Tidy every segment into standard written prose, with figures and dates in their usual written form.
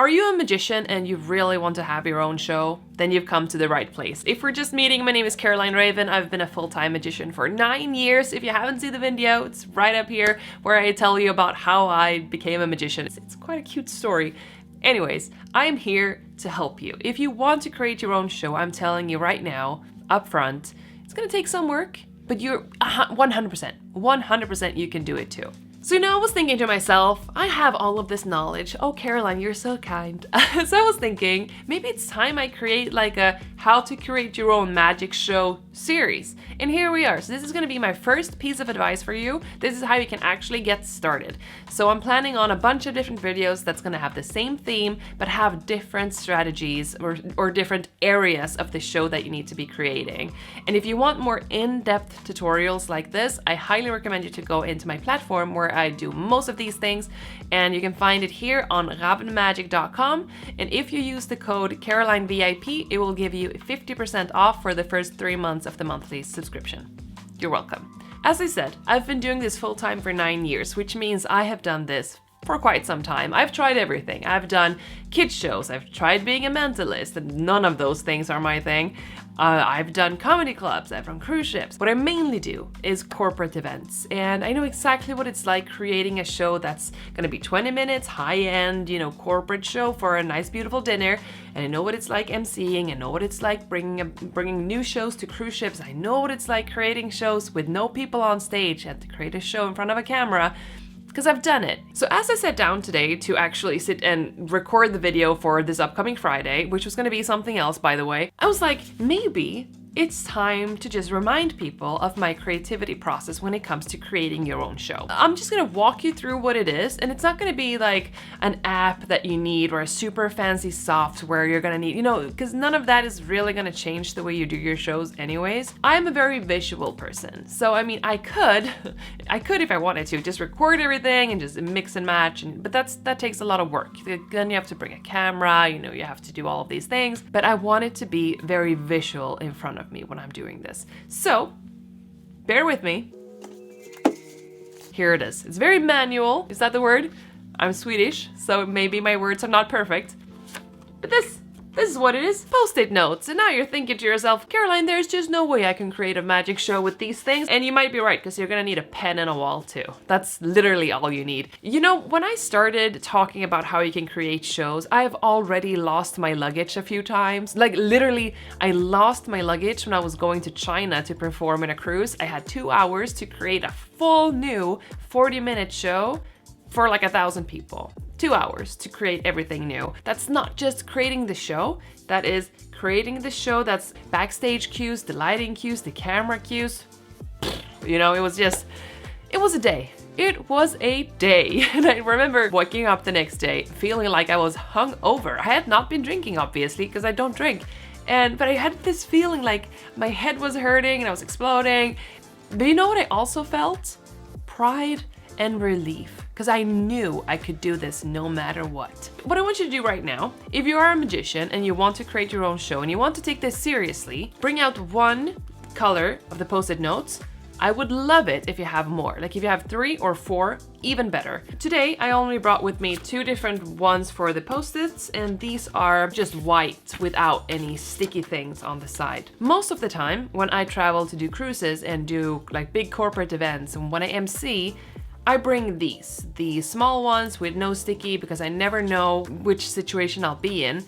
Are you a magician and you really want to have your own show? Then you've come to the right place. If we're just meeting, my name is Caroline Ravn. I've been a full-time magician for 9 years. If you haven't seen the video, it's right up here where I tell you about how I became a magician. It's quite a cute story. Anyways, I'm here to help you. If you want to create your own show, I'm telling you right now, up front, it's gonna take some work, but you're 100% you can do it too. So I was thinking to myself, I have all of this knowledge. Oh, Caroline, you're so kind. So I was thinking, maybe it's time I create like a how to create your own magic show series. And here we are. So this is gonna be my first piece of advice for you. This is how you can actually get started. So I'm planning on a bunch of different videos that's gonna have the same theme, but have different strategies or different areas of the show that you need to be creating. And if you want more in-depth tutorials like this, I highly recommend you to go into my platform where I do most of these things, and you can find it here on ravnmagic.com. And if you use the code CarolineVIP, it will give you 50% off for the first 3 months of the monthly subscription. You're welcome. As I said, I've been doing this full-time for 9 years, which means I have done this for quite some time. I've tried everything. I've done kids shows, I've tried being a mentalist, and none of those things are my thing. I've done comedy clubs, I've run cruise ships. What I mainly do is corporate events, and I know exactly what it's like creating a show that's gonna be 20 minutes, high-end, corporate show for a nice, beautiful dinner. And I know what it's like emceeing, I know what it's like bringing new shows to cruise ships. I know what it's like creating shows with no people on stage and to create a show in front of a camera, because I've done it. So as I sat down today to actually sit and record the video for this upcoming Friday, which was gonna be something else, by the way, I was like, maybe it's time to just remind people of my creativity process when it comes to creating your own show. I'm just gonna walk you through what it is, and it's not gonna be like an app that you need or a super fancy software you're gonna need, because none of that is really gonna change the way you do your shows anyways. I'm a very visual person, so I mean, I could if I wanted to, just record everything and just mix and match, but that takes a lot of work. Then you have to bring a camera, you have to do all of these things, but I want it to be very visual in front of me when I'm doing this. So, bear with me. Here it is. It's very manual. Is that the word? I'm Swedish, so maybe my words are not perfect. But this is what it is. Postit notes. And now you're thinking to yourself, Caroline, there's just no way I can create a magic show with these things. And you might be right, because you're gonna need a pen and a wall too. That's literally all you need. When I started talking about how you can create shows, I've already lost my luggage a few times. Like literally, I lost my luggage when I was going to China to perform in a cruise. I had 2 hours to create a full new 40-minute show for like 1,000 people. 2 hours to create everything new. That's not just creating the show, that is creating the show, that's backstage cues, the lighting cues, the camera cues. It was a day. It was a day. And I remember waking up the next day feeling like I was hungover. I had not been drinking, obviously, because I don't drink. But I had this feeling like my head was hurting and I was exploding. But you know what I also felt? Pride and relief, because I knew I could do this no matter what. What I want you to do right now, if you are a magician and you want to create your own show and you want to take this seriously, bring out one color of the Postit notes. I would love it if you have more. Like if you have 3 or 4, even better. Today, I only brought with me 2 different ones for the Post-its, and these are just white without any sticky things on the side. Most of the time, when I travel to do cruises and do like big corporate events, and when I MC, I bring these, the small ones with no sticky, because I never know which situation I'll be in.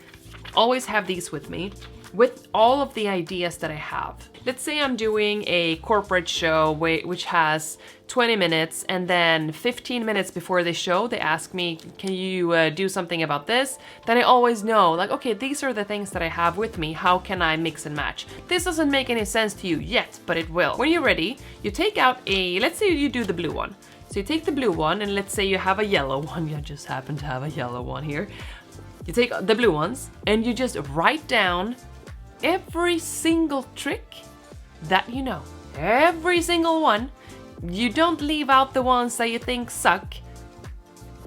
Always have these with me, with all of the ideas that I have. Let's say I'm doing a corporate show which has 20 minutes, and then 15 minutes before the show, they ask me, can you do something about this? Then I always know, like, okay, these are the things that I have with me. How can I mix and match? This doesn't make any sense to you yet, but it will. When you're ready, you take out let's say you do the blue one. So you take the blue one, and let's say you have a yellow one. You just happen to have a yellow one here. You take the blue ones, and you just write down every single trick that you know. Every single one. You don't leave out the ones that you think suck.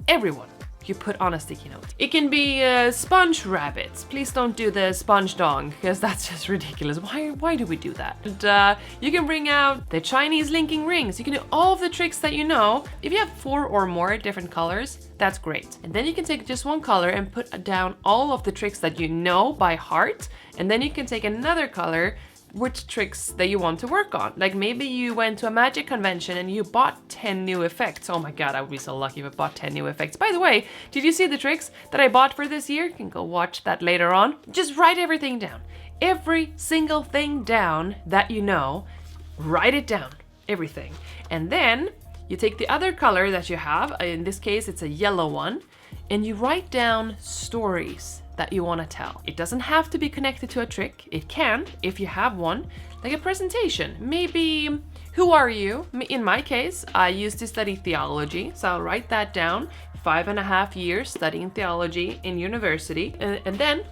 Everyone. you put on a sticky note. It can be sponge rabbits. Please don't do the sponge dong, because that's just ridiculous. Why do we do that? And you can bring out the Chinese linking rings. You can do all of the tricks that you know. If you have 4 or more different colors, that's great. And then you can take just one color and put down all of the tricks that you know by heart. And then you can take another color, which tricks that you want to work on. Like maybe you went to a magic convention and you bought 10 new effects. Oh my god, I would be so lucky if I bought 10 new effects. By the way, did you see the tricks that I bought for this year? You can go watch that later on. Just write everything down. Every single thing down that you know, write it down, everything. And then you take the other color that you have, in this case it's a yellow one, and you write down stories that you want to tell. It doesn't have to be connected to a trick. It can, if you have one, like a presentation. Maybe, who are you? In my case, I used to study theology, so I'll write that down. 5.5 years studying theology in university, and then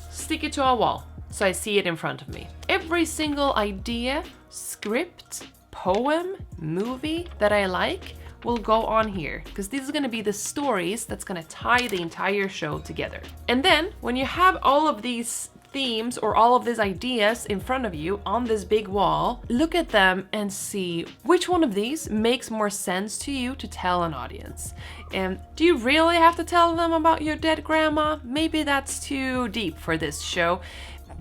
stick it to a wall so I see it in front of me. Every single idea, script, poem, movie that I like will go on here, because these are going to be the stories that's going to tie the entire show together. And then when you have all of these themes or all of these ideas in front of you on this big wall, look at them and see which one of these makes more sense to you to tell an audience. And do you really have to tell them about your dead grandma? Maybe that's too deep for this show.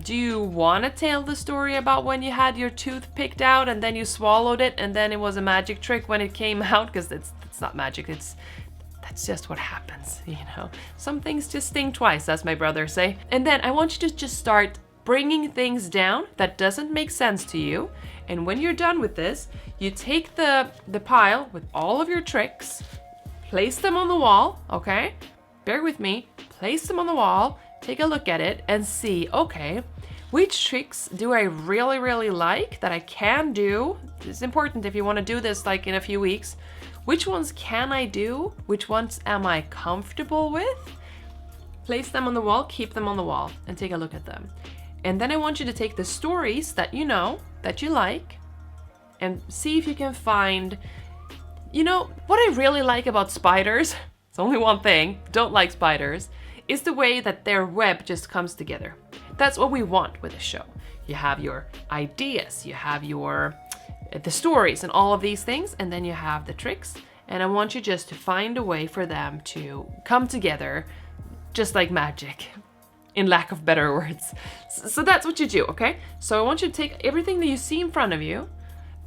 Do you want to tell the story about when you had your tooth picked out and then you swallowed it and then it was a magic trick when it came out? Because it's not magic, that's just what happens, you know. Some things just sting twice, as my brothers say. And then I want you to just start bringing things down that doesn't make sense to you. And when you're done with this, you take the pile with all of your tricks, place them on the wall, okay? Bear with me, place them on the wall, take a look at it and see, okay, which tricks do I really, really like that I can do? It's important if you want to do this like in a few weeks. Which ones can I do? Which ones am I comfortable with? Place them on the wall, keep them on the wall, and take a look at them. And then I want you to take the stories that you know, that you like, and see if you can find, you know, what I really like about spiders, it's only one thing, don't like spiders, is the way that their web just comes together. That's what we want with a show. You have your ideas, you have the stories and all of these things, and then you have the tricks. And I want you just to find a way for them to come together, just like magic, in lack of better words. So that's what you do, okay? So I want you to take everything that you see in front of you,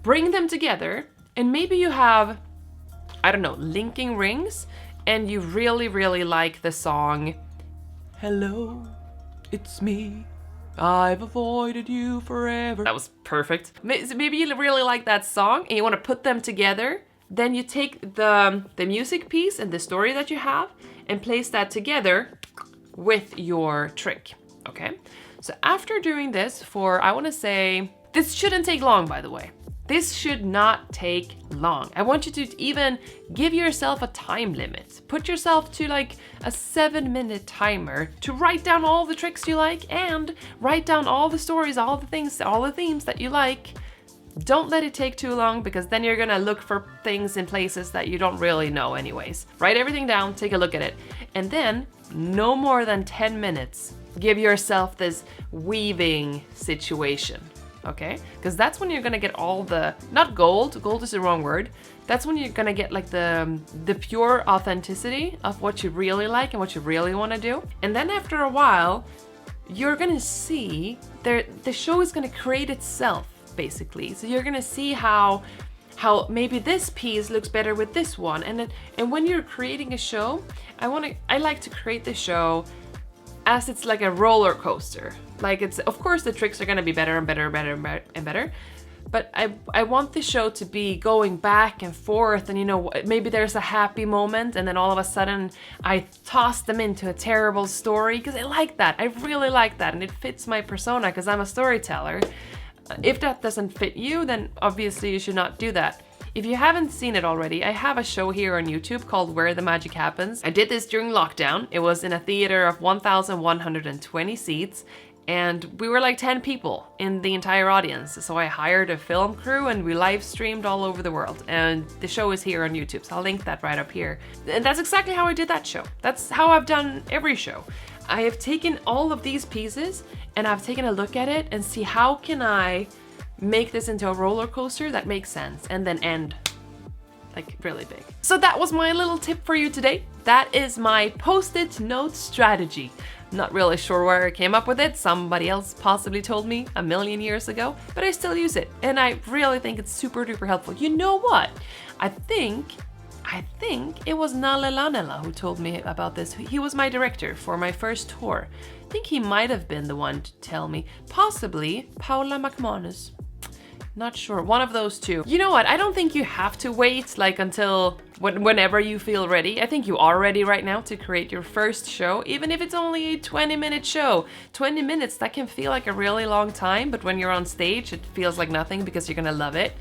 bring them together, and maybe you have, I don't know, linking rings, and you really, really like the song, "Hello, it's me, I've avoided you forever." That was perfect. Maybe you really like that song and you want to put them together. Then you take the music piece and the story that you have and place that together with your trick, okay? So after doing this for, I want to say, this shouldn't take long, by the way. This should not take long. I want you to even give yourself a time limit. Put yourself to like a 7-minute timer to write down all the tricks you like and write down all the stories, all the things, all the themes that you like. Don't let it take too long, because then you're gonna look for things in places that you don't really know anyways. Write everything down, take a look at it, and then no more than 10 minutes. Give yourself this weaving situation. Okay, because that's when you're gonna get all the, not gold is the wrong word, that's when you're gonna get like the pure authenticity of what you really like and what you really want to do. And then after a while, you're gonna see the show is gonna create itself, basically. So you're gonna see how maybe this piece looks better with this one. And when you're creating a show, I like to create the show as it's like a roller coaster. Like, it's, of course the tricks are gonna be better and better and better and better, but I want the show to be going back and forth, and you know, maybe there's a happy moment and then all of a sudden I toss them into a terrible story, because I like that. I really like that, and it fits my persona because I'm a storyteller. If that doesn't fit you, then obviously you should not do that. If you haven't seen it already, I have a show here on YouTube called Where the Magic Happens. I did this during lockdown. It was in a theater of 1,120 seats, And we were like 10 people in the entire audience. So I hired a film crew and we live streamed all over the world. And the show is here on YouTube, so I'll link that right up here. And that's exactly how I did that show. That's how I've done every show. I have taken all of these pieces and I've taken a look at it and see how can I make this into a roller coaster that makes sense and then end like really big. So that was my little tip for you today. That is my Post-it note strategy. Not really sure where I came up with it. Somebody else possibly told me a million years ago, but I still use it. And I really think it's super duper helpful. You know what? I think it was Nalle Lanela who told me about this. He was my director for my first tour. I think he might have been the one to tell me. Possibly Paula McManus. Not sure, one of those two. You know what, I don't think you have to wait like until whenever you feel ready. I think you are ready right now to create your first show, even if it's only a 20-minute show. 20 minutes, that can feel like a really long time, but when you're on stage, it feels like nothing because you're gonna love it.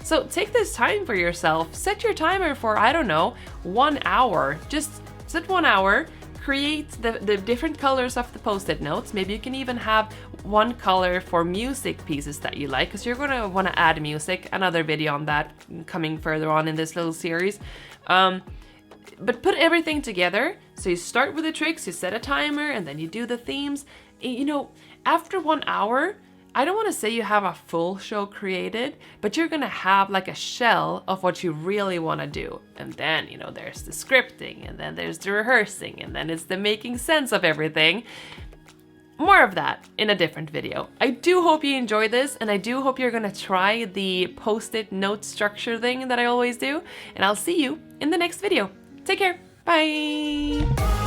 So take this time for yourself. Set your timer for, I don't know, 1 hour. Just set 1 hour. Create the different colors of the Post-it notes. Maybe you can even have one color for music pieces that you like, because you're gonna want to add music. Another video on that coming further on in this little series. But put everything together. So you start with the tricks, you set a timer, and then you do the themes. You know, after 1 hour, I don't want to say you have a full show created, but you're gonna have like a shell of what you really want to do. And then, you know, there's the scripting, and then there's the rehearsing, and then it's the making sense of everything. More of that in a different video. I do hope you enjoy this, and I do hope you're gonna try the Post-it note structure thing that I always do, and I'll see you in the next video. Take care, bye!